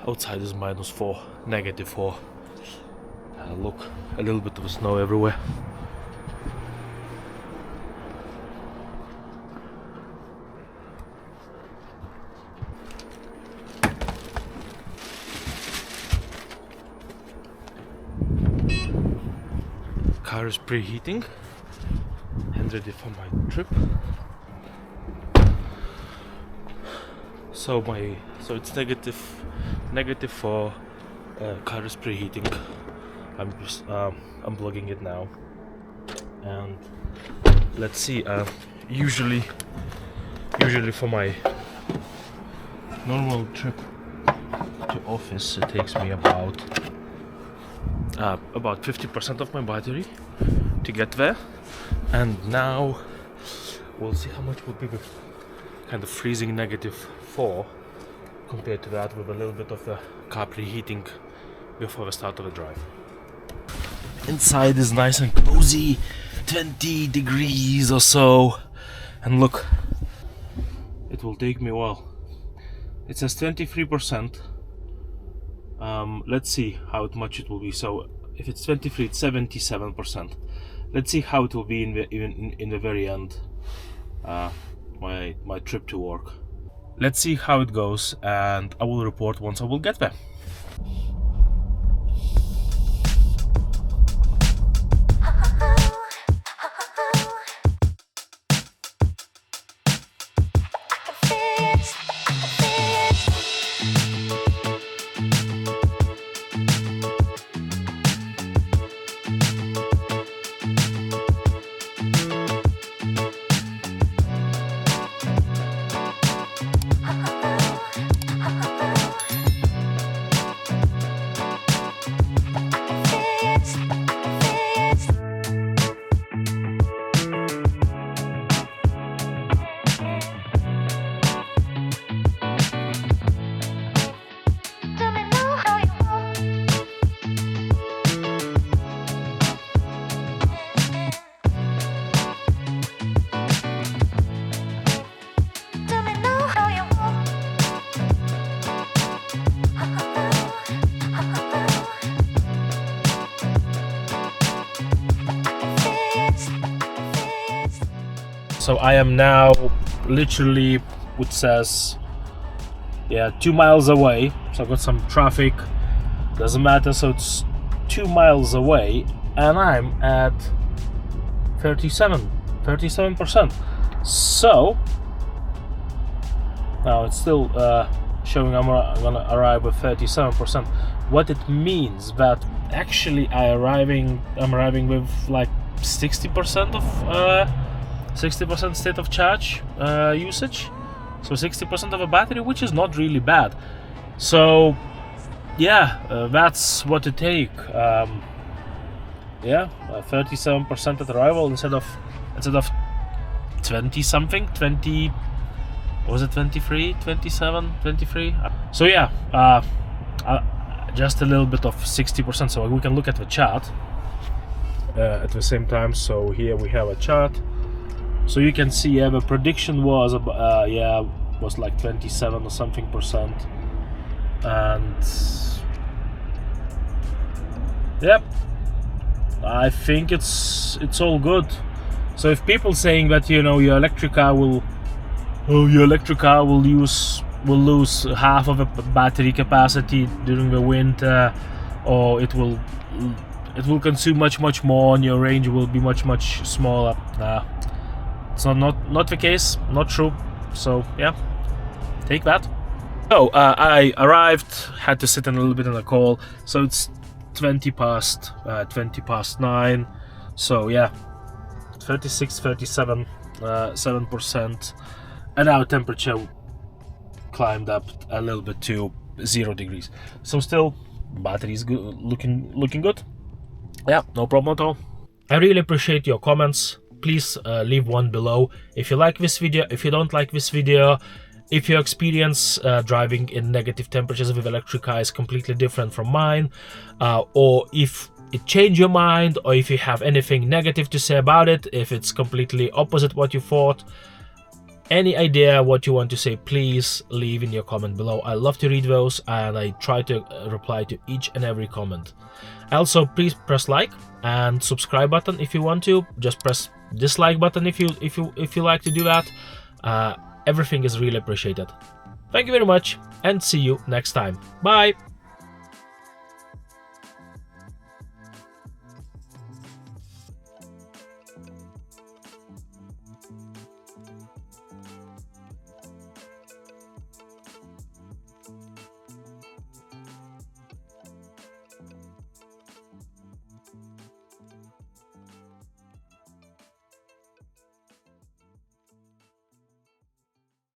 Outside is -4, -4. Look, a little bit of snow everywhere. Car is preheating and ready for my trip. So it's negative for car is preheating. I'm just unplugging it now, and let's see. Usually for my normal trip to office, it takes me about 50% of my battery to get there, and now we'll see how much would be with kind of freezing -4 compared to that with a little bit of the car preheating before the start of the drive. Inside is nice and cozy, 20 degrees or so, and look, it will take me a while. It says 23%. Let's see how much it will be. So if it's 23, it's 77%. Let's see how it will be in the very end. My trip to work. Let's see how it goes, and I will report once I will get there. So I am now literally, it says, 2 miles away. So I got some traffic, doesn't matter. So it's 2 miles away, and I'm at 37%. So now it's still showing I'm gonna arrive with 37%. What it means that actually I'm arriving with like 60% of 60% state of charge usage, so 60% of a battery, which is not really bad. So that's what it take. 37% at arrival instead of 20 something, 20, was it 23, 27, 23? So just a little bit of 60%. So we can look at the chart at the same time. So here we have a chart. So you can see the prediction was was like 27 or something percent, and I think it's all good. So if people saying that your electric car will lose half of the battery capacity during the winter, or it will consume much more and your range will be much smaller, it's not the case, not true. So take that. So I arrived, had to sit in a little bit in a call. So it's 20 past 9. So 36, 37, 7%, and our temperature climbed up a little bit to 0 degrees. So still, battery is good, looking good. No problem at all. I really appreciate your comments. Please leave one below if you like this video, if you don't like this video, if your experience driving in negative temperatures with electric car is completely different from mine, or if it changed your mind, or if you have anything negative to say about it, if it's completely opposite what you thought. Any idea what you want to say, please leave in your comment below. I love to read those, and I try to reply to each and every comment. Also, please press like and subscribe button if you want to. Just press dislike button if you like to do that. Everything is really appreciated. Thank you very much, and see you next time. Bye.